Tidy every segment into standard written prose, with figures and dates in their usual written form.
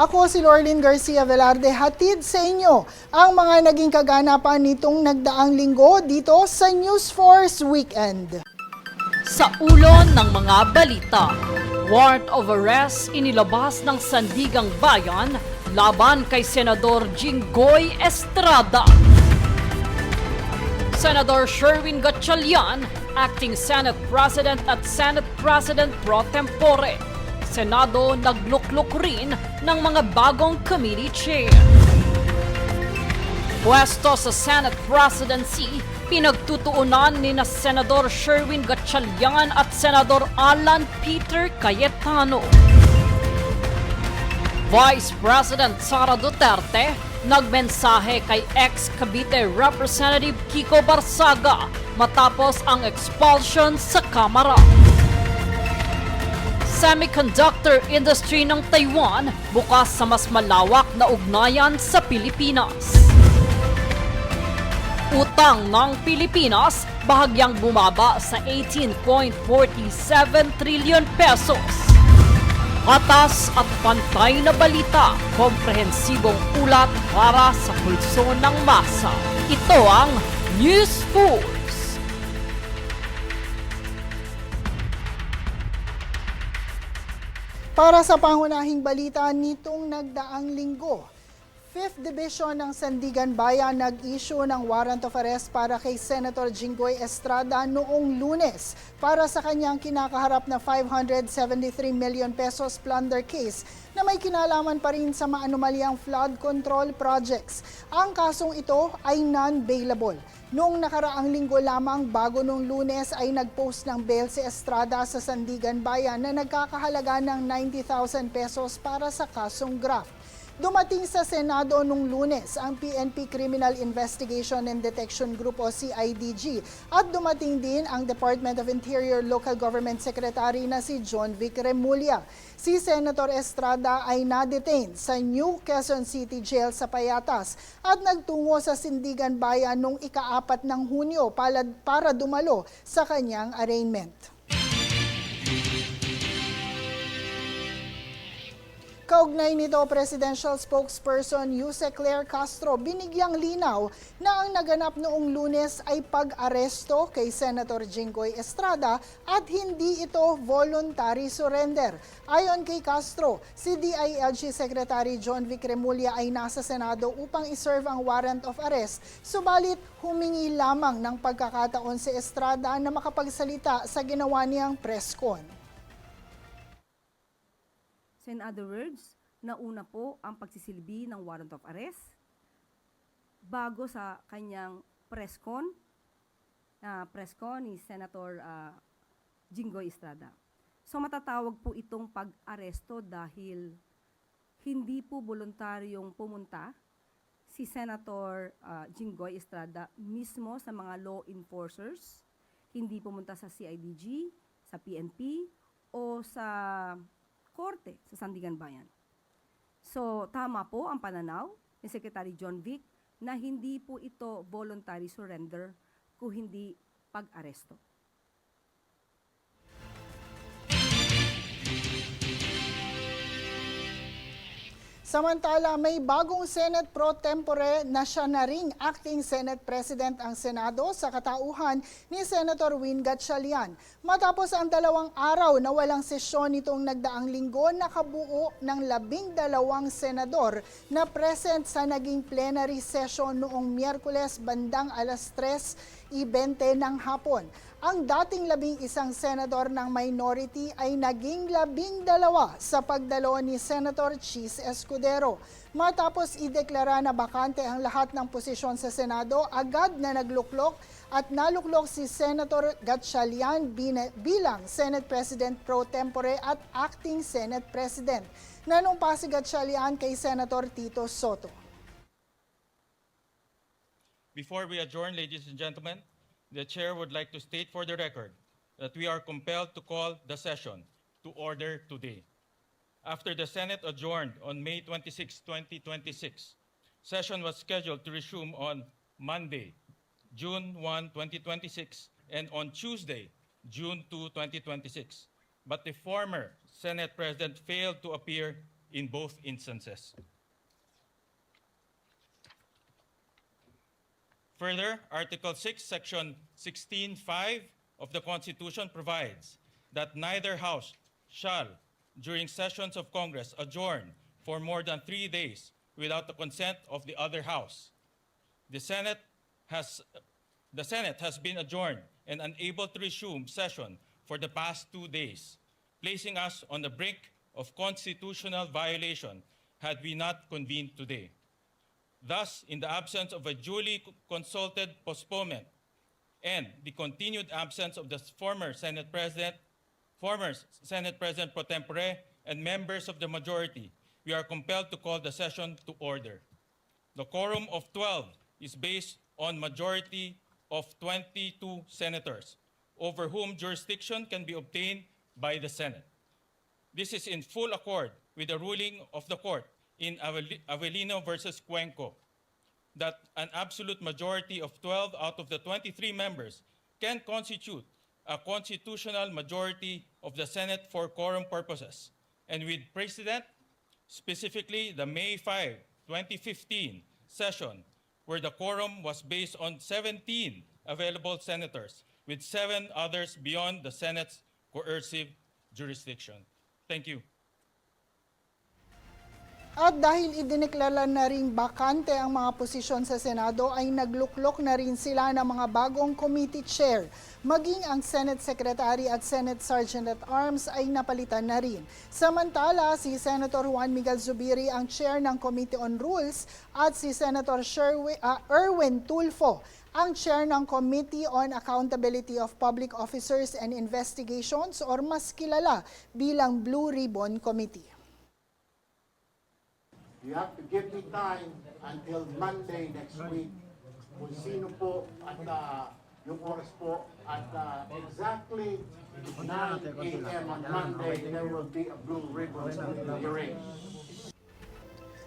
Ako si Lorlyn Garcia Velarde, hatid sa inyo ang mga naging kaganapan nitong nagdaang linggo dito sa News Force Weekend. Sa ulo ng mga balita, warrant of arrest inilabas ng Sandigang Bayan laban kay Senador Jinggoy Estrada. Senador Sherwin Gatchalian, acting Senate President at Senate President pro tempore. Senado nagluklok rin ng mga bagong committee chair. Pwesto sa Senate Presidency, pinagtutuunan ni na Senador Sherwin Gatchalian at Senador Alan Peter Cayetano. Vice President Sara Duterte nagmensahe kay ex-Cavite Representative Kiko Barsaga matapos ang expulsion sa Kamara. Semiconductor industry ng Taiwan bukas sa mas malawak na ugnayan sa Pilipinas. Utang ng Pilipinas bahagyang bumaba sa 18.47 trillion pesos. Atas at pantay na balita, komprehensibong ulat para sa pulso ng masa. Ito ang News Force. Para sa pangunahing balita nitong nagdaang linggo, 5th Division ng Sandigan Bayan nag-issue ng warrant of arrest para kay Senator Jinggoy Estrada noong Lunes para sa kanyang kinakaharap na 573 million pesos plunder case na may kinalaman pa rin sa maanumalyang flood control projects. Ang kasong ito ay non-bailable. Noong nakaraang linggo lamang bago nung Lunes ay nag-post ng bail si Estrada sa Sandigan Bayan na nagkakahalaga ng 90,000 pesos para sa kasong graft. Dumating sa Senado nung Lunes ang PNP Criminal Investigation and Detection Group o CIDG at dumating din ang Department of Interior Local Government Secretary na si John Vic Remulla. Si Senator Estrada ay na-detain sa New Quezon City Jail sa Payatas at nagtungo sa Sandigan Bayan noong ika-4 ng Hunyo para dumalo sa kanyang arraignment. Kaugnay nito, Presidential Spokesperson Yuse Claire Castro binigyang linaw na ang naganap noong Lunes ay pag-aresto kay Senator Jinggoy Estrada at hindi ito voluntary surrender. Ayon kay Castro, si DILG Secretary John Vic Remulla ay nasa Senado upang iserve ang warrant of arrest, subalit humingi lamang ng pagkakataon si Estrada na makapagsalita sa ginawa niyang press con. So in other words, nauna po ang pagsisilbi ng warrant of arrest bago sa kanyang press con ni Senator Jinggoy Estrada. So matatawag po itong pag-aresto dahil hindi po voluntaryong pumunta si Senator Jinggoy Estrada mismo sa mga law enforcers, hindi pumunta sa CIDG, sa PNP o sa korte sa Sandigan Bayan. So, tama po ang pananaw ni Secretary John Vic na hindi po ito voluntary surrender kung hindi pag-aresto. Samantala, may bagong Senate pro tempore na siya na ring acting Senate President ang Senado sa katauhan ni Senator Win Gatchalian. Matapos ang 2 araw na walang sesyon nitong nagdaang linggo, nakabuo ng 12 senador na present sa naging plenary session noong Miyerkules bandang alas 3:20 ng hapon. Ang dating 11 senador ng minority ay naging 12 sa pagdalo ni Senator Chis Escudero. Matapos ideklara na bakante ang lahat ng posisyon sa Senado, agad na nagluklok at naluklok si Senator Gatchalian bilang Senate President pro tempore at acting Senate President. Nanumpa si Gatchalian kay Senator Tito Soto. Before we adjourn, ladies and gentlemen, the Chair would like to state for the record that we are compelled to call the session to order today. After the Senate adjourned on May 26, 2026, session was scheduled to resume on Monday, June 1, 2026, and on Tuesday, June 2, 2026. But the former Senate President failed to appear in both instances. Further, Article 6, Section 16(5) of the Constitution provides that neither House shall, during sessions of Congress, adjourn for more than 3 days without the consent of the other House. The Senate has been adjourned and unable to resume session for the past 2 days, placing us on the brink of constitutional violation had we not convened today. Thus, in the absence of a duly consulted postponement and the continued absence of the former Senate President pro tempore, and members of the majority, we are compelled to call the session to order. The quorum of 12 is based on majority of 22 senators, over whom jurisdiction can be obtained by the Senate. This is in full accord with the ruling of the court in Avellino versus Cuenco, that an absolute majority of 12 out of the 23 members can constitute a constitutional majority of the Senate for quorum purposes, and with precedent, specifically the May 5, 2015 session, where the quorum was based on 17 available senators, with 7 others beyond the Senate's coercive jurisdiction. Thank you. At dahil idineklara na ring bakante ang mga posisyon sa Senado, ay nagluklok na rin sila ng mga bagong committee chair. Maging ang Senate Secretary at Senate Sergeant at Arms ay napalitan na rin. Samantala, si Senator Juan Miguel Zubiri ang chair ng Committee on Rules at si Senator Erwin Tulfo ang chair ng Committee on Accountability of Public Officers and Investigations or mas kilala bilang Blue Ribbon Committee. You have to give me time until Monday next week kung sino po at yung oras po at exactly 9 a.m. on Monday there will be a blue ribbon hearing.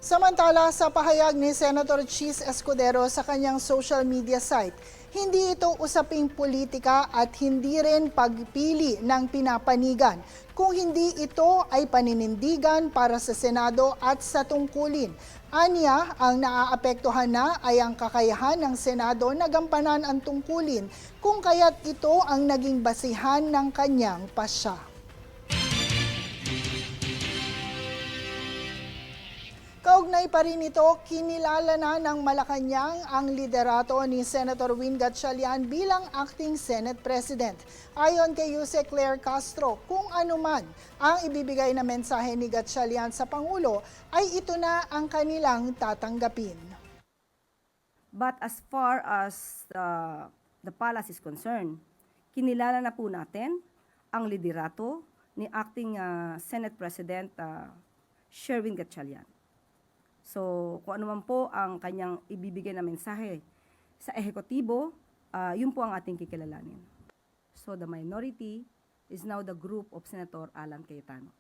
Samantala, sa pahayag ni Senator Chis Escudero sa kanyang social media site, hindi ito usaping politika at hindi rin pagpili ng pinapanigan. Kung hindi ito ay paninindigan para sa Senado at sa tungkulin. Aniya, ang naaapektuhan na ay ang kakayahan ng Senado na gampanan ang tungkulin kung kaya't ito ang naging basihan ng kanyang pasya. Kaugnay pa rin ito, kinilala na ng Malacanang ang liderato ni Senator Win Gatchalian bilang acting Senate President. Ayon kay Yuse Claire Castro, kung anuman ang ibibigay na mensahe ni Gatchalian sa Pangulo, ay ito na ang kanilang tatanggapin. But as far as the palace is concerned, kinilala na po natin ang liderato ni acting Senate President Sherwin Gatchalian. So, kung ano man po ang kanyang ibibigay na mensahe sa ehekutibo, yun po ang ating kikilalanin. So, the minority is now the group of Senator Alan Cayetano.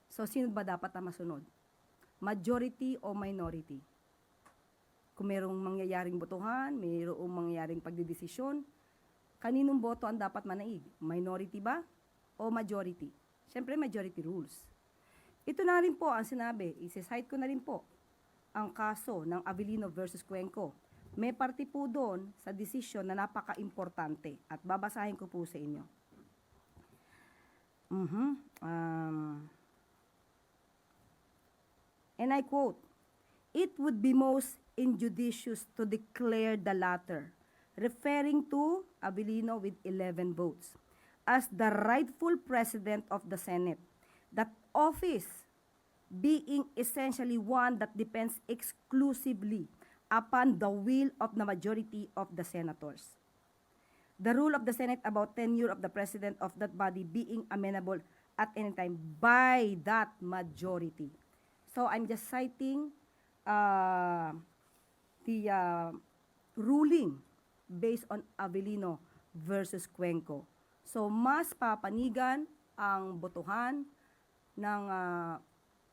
So, sino ba dapat na masunod? Majority o minority? Kung mayroong mangyayaring botohan, mayroong mangyayaring pagdidesisyon, kaninong boto ang dapat manaig? Minority ba o majority? Siyempre, majority rules. Ito na rin po ang sinabi, isi-cite ko na rin po ang kaso ng Avellino versus Cuenco. May parte po doon sa desisyon na napaka-importante at babasahin ko po sa inyo. And I quote, "It would be most injudicious to declare the latter, referring to Avellino with 11 votes, as the rightful president of the Senate, that office being essentially one that depends exclusively upon the will of the majority of the senators. The rule of the Senate about tenure of the president of that body being amenable at any time by that majority." So I'm just citing the ruling based on Avellino versus Cuenco. So mas papanigan ang botohan ng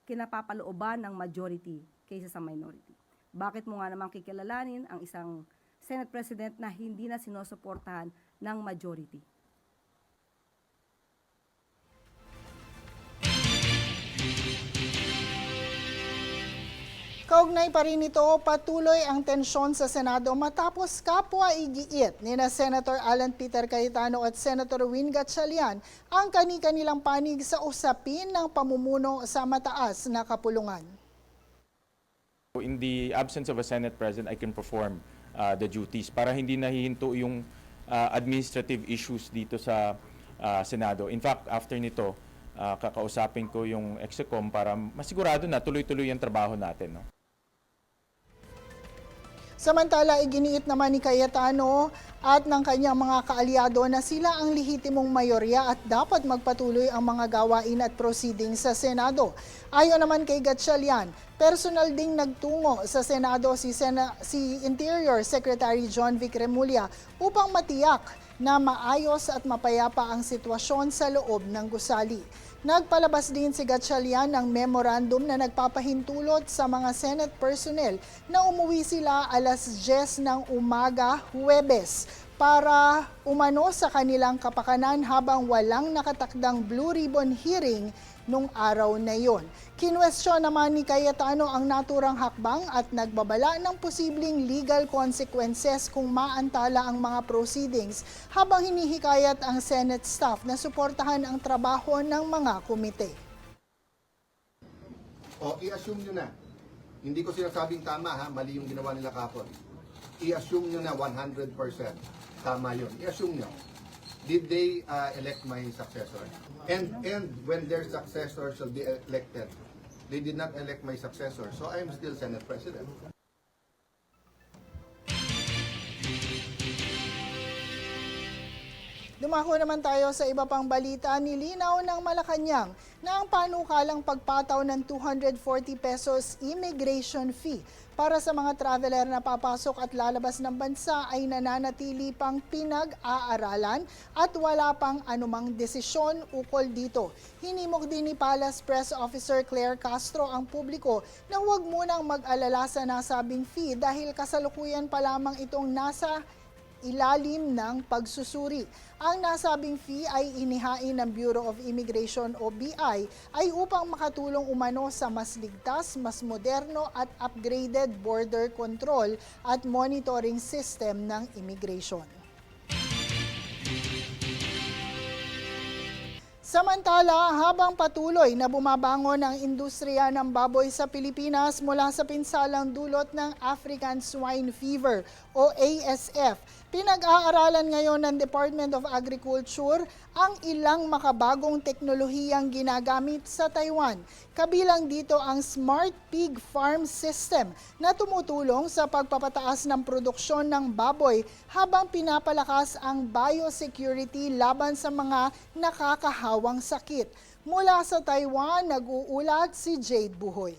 kinapapalooban ng majority kaysa sa minority. Bakit mo nga naman kikilalanin ang isang Senate President na hindi na sinusuportahan ng majority? Kaugnay pa rin ito, patuloy ang tensyon sa Senado matapos kapwa igiit ni na Senator Alan Peter Cayetano at Senator Win Gatchalian ang kani-kanilang panig sa usapin ng pamumuno sa mataas na kapulungan. In the absence of a Senate President, I can perform the duties para hindi nahihinto yung administrative issues dito sa Senado. In fact, after nito, kakausapin ko yung Execom para masigurado na tuloy-tuloy ang trabaho natin. No? Samantala, iginiit naman ni Cayetano at ng kanyang mga kaalyado na sila ang lehitimong mayorya at dapat magpatuloy ang mga gawain at proceedings sa Senado. Ayon naman kay Gatchalian, personal ding nagtungo sa Senado si Interior Secretary John Vic Remulla upang matiyak na maayos at mapayapa ang sitwasyon sa loob ng gusali. Nagpalabas din si Gatchalian ng memorandum na nagpapahintulot sa mga Senate personnel na umuwi sila alas 10 ng umaga Huwebes para umano sa kanilang kapakanan habang walang nakatakdang Blue Ribbon hearing nung araw na yon. Kinwestiyon naman ni Cayetano ang naturang hakbang at nagbabala ng posibleng legal consequences kung maantala ang mga proceedings habang hinihikayat ang Senate staff na suportahan ang trabaho ng mga komite. I-assume nyo na. Hindi ko sinasabing tama ha, mali yung ginawa nila kapon. I-assume nyo na 100% tama yun. I-assume nyo. Did they elect my successor? And when their successor shall be elected, they did not elect my successor. So I am still Senate President. Dumako naman tayo sa iba pang balita. Nilinaw ng Malacanang na ang panukalang pagpataw ng 240 pesos immigration fee para sa mga traveler na papasok at lalabas ng bansa ay nananatili pang pinag-aaralan at wala pang anumang desisyon ukol dito. Hinimok din ni Palace Press Officer Claire Castro ang publiko na huwag munang mag-alala sa nasabing fee dahil kasalukuyan pa lamang itong nasa ilalim ng pagsusuri. Ang nasabing fee ay inihain ng Bureau of Immigration o BI ay upang makatulong umano sa mas ligtas, mas moderno at upgraded border control at monitoring system ng immigration. Samantala, habang patuloy na bumabangon ang industriya ng baboy sa Pilipinas mula sa pinsalang dulot ng African Swine Fever o ASF, pinag-aaralan ngayon ng Department of Agriculture ang ilang makabagong teknolohiyang ginagamit sa Taiwan. Kabilang dito ang Smart Pig Farm System na tumutulong sa pagpapataas ng produksyon ng baboy habang pinapalakas ang biosecurity laban sa mga nakakahawang sakit. Mula sa Taiwan, nag-uulat si Jade Buhoy.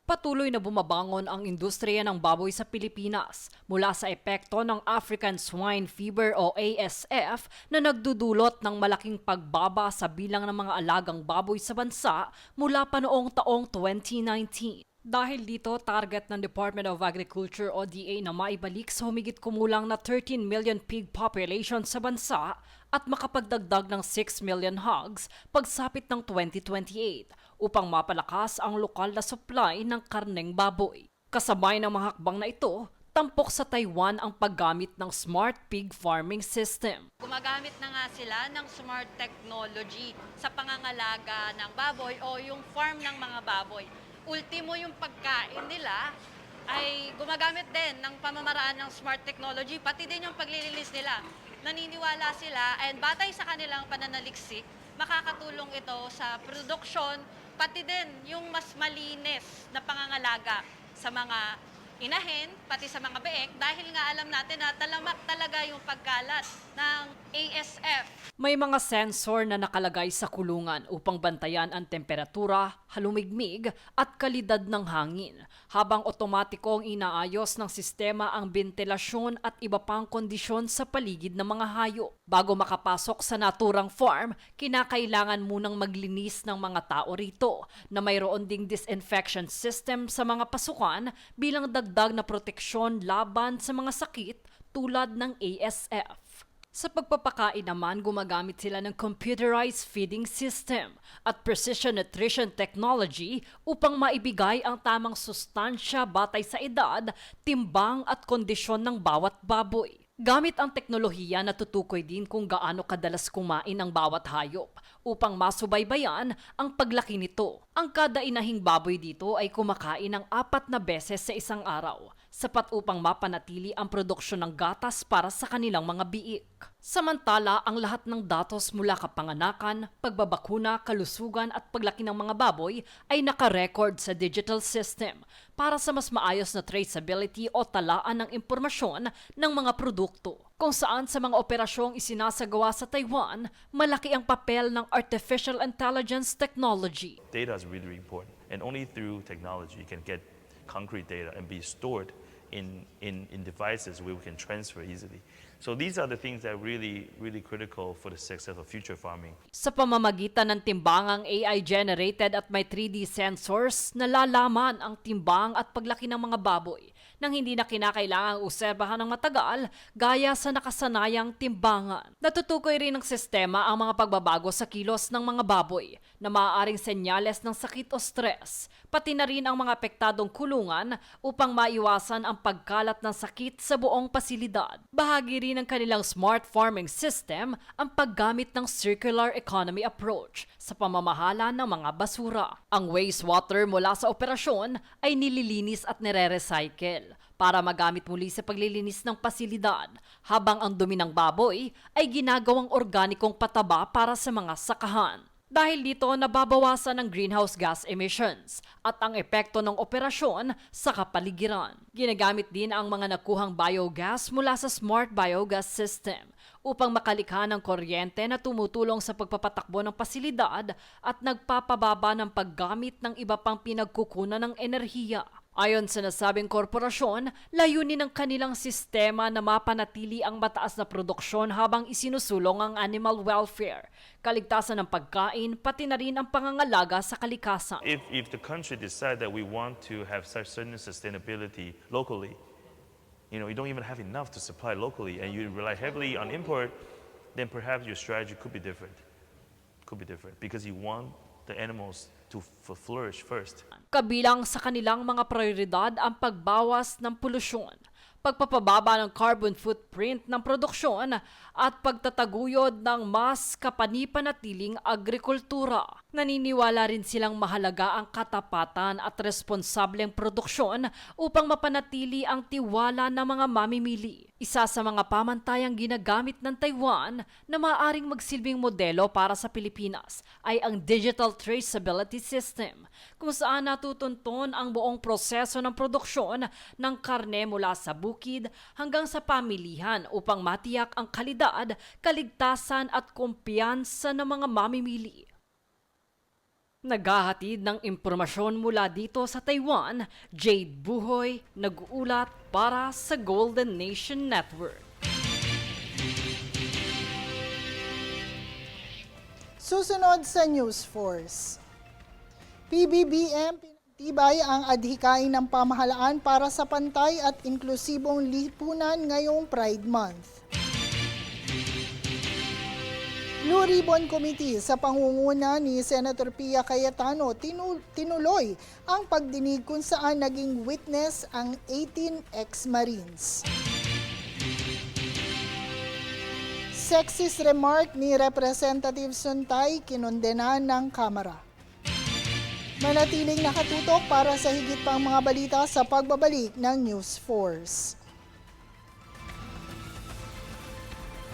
Patuloy na bumabangon ang industriya ng baboy sa Pilipinas mula sa epekto ng African Swine Fever o ASF na nagdudulot ng malaking pagbaba sa bilang ng mga alagang baboy sa bansa mula pa noong taong 2019. Dahil dito, target ng Department of Agriculture o DA na maibalik sa humigit kumulang na 13 million pig population sa bansa at makapagdagdag ng 6 million hogs pagsapit ng 2028 upang mapalakas ang lokal na supply ng karneng baboy. Kasabay ng mga hakbang na ito, tampok sa Taiwan ang paggamit ng Smart Pig Farming System. Gumagamit na nga sila ng smart technology sa pangangalaga ng baboy o yung farm ng mga baboy. Ultimo yung pagkain nila ay gumagamit din ng pamamaraan ng smart technology, pati din yung paglilinis nila. Naniniwala sila and batay sa kanilang pananaliksik, makakatulong ito sa produksyon, pati din yung mas malinis na pangangalaga sa mga inahin, pati sa mga beek, dahil nga alam natin na talamak talaga yung pagkalat ng ASF. May mga sensor na nakalagay sa kulungan upang bantayan ang temperatura, halumigmig at kalidad ng hangin, habang otomatikong inaayos ng sistema ang bentilasyon at iba pang kondisyon sa paligid ng mga hayop. Bago makapasok sa naturang farm, kinakailangan munang maglinis ng mga tao rito na mayroon ding disinfection system sa mga pasukan bilang dagdag na proteksyon laban sa mga sakit tulad ng ASF. Sa pagpapakain naman, gumagamit sila ng computerized feeding system at precision nutrition technology upang maibigay ang tamang sustansya batay sa edad, timbang at kondisyon ng bawat baboy. Gamit ang teknolohiya, natutukoy din kung gaano kadalas kumain ang bawat hayop upang masubaybayan ang paglaki nito. Ang kada inahing baboy dito ay kumakain ng 4 na beses sa isang araw, sapat upang mapanatili ang produksyon ng gatas para sa kanilang mga biik. Samantala, ang lahat ng datos mula kapanganakan, pagbabakuna, kalusugan at paglaki ng mga baboy ay nakarecord sa digital system para sa mas maayos na traceability o talaan ng impormasyon ng mga produkto. Kung saan sa mga operasyong isinasagawa sa Taiwan, malaki ang papel ng artificial intelligence technology. Data is really important, and only through technology you can get concrete data and be stored in devices where we can transfer easily. So these are the things that are really critical for the success of future farming. Sa pamamagitan ng timbangang AI-generated at may 3D sensors, nalalaman ang timbang at paglaki ng mga baboy nang hindi na kinakailangang obserbahan ng matagal gaya sa nakasanayang timbangan. Natutukoy rin ng sistema ang mga pagbabago sa kilos ng mga baboy na maaaring senyales ng sakit o stress, pati na rin ang mga apektadong kulungan upang maiwasan ang pagkalat ng sakit sa buong pasilidad. Bahagi rin ng kanilang smart farming system ang paggamit ng circular economy approach sa pamamahala ng mga basura. Ang wastewater mula sa operasyon ay nililinis at nire-recycle para magamit muli sa paglilinis ng pasilidad, habang ang dumi ng baboy ay ginagawang organikong pataba para sa mga sakahan. Dahil dito, nababawasan ang greenhouse gas emissions at ang epekto ng operasyon sa kapaligiran. Ginagamit din ang mga nakuhang biogas mula sa smart biogas system upang makalikha ng kuryente na tumutulong sa pagpapatakbo ng pasilidad at nagpapababa ng paggamit ng iba pang pinagkukunan ng enerhiya. Ayon sa nasabing korporasyon, layunin ng kanilang sistema na mapanatili ang mataas na produksyon habang isinusulong ang animal welfare, kaligtasan ng pagkain, pati na rin ang pangangalaga sa kalikasan. If the country decide that we want to have such certain sustainability locally, you don't even have enough to supply locally, and you rely heavily on import, then perhaps your strategy could be different. Could be different because you want the animals to flourish first. Kabilang sa kanilang mga prioridad ang pagbawas ng polusyon, pagpapababa ng carbon footprint ng produksyon at pagtataguyod ng mas kapani-panatiling agrikultura. Naniniwala rin silang mahalaga ang katapatan at responsableng produksyon upang mapanatili ang tiwala ng mga mamimili. Isa sa mga pamantayang ginagamit ng Taiwan na maaaring magsilbing modelo para sa Pilipinas ay ang Digital Traceability System, kung saan natutunton ang buong proseso ng produksyon ng karne mula sa bukid hanggang sa pamilihan upang matiyak ang kalidad, kaligtasan at kumpiyansa ng mga mamimili. Naghahatid ng impormasyon mula dito sa Taiwan, Jade Buhoy, nag-uulat para sa Golden Nation Network. Susunod sa News Force. PBBM pinatibay ang adhikain ng pamahalaan para sa pantay at inklusibong lipunan ngayong Pride Month. Blue Ribbon Committee sa pangunguna ni Senator Pia Cayetano tinuloy ang pagdinig kung saan naging witness ang 18 ex-Marines. Sexist remark ni Representative Suntay kinondena ng Kamara. Manatiling nakatutok para sa higit pang mga balita sa pagbabalik ng News Force.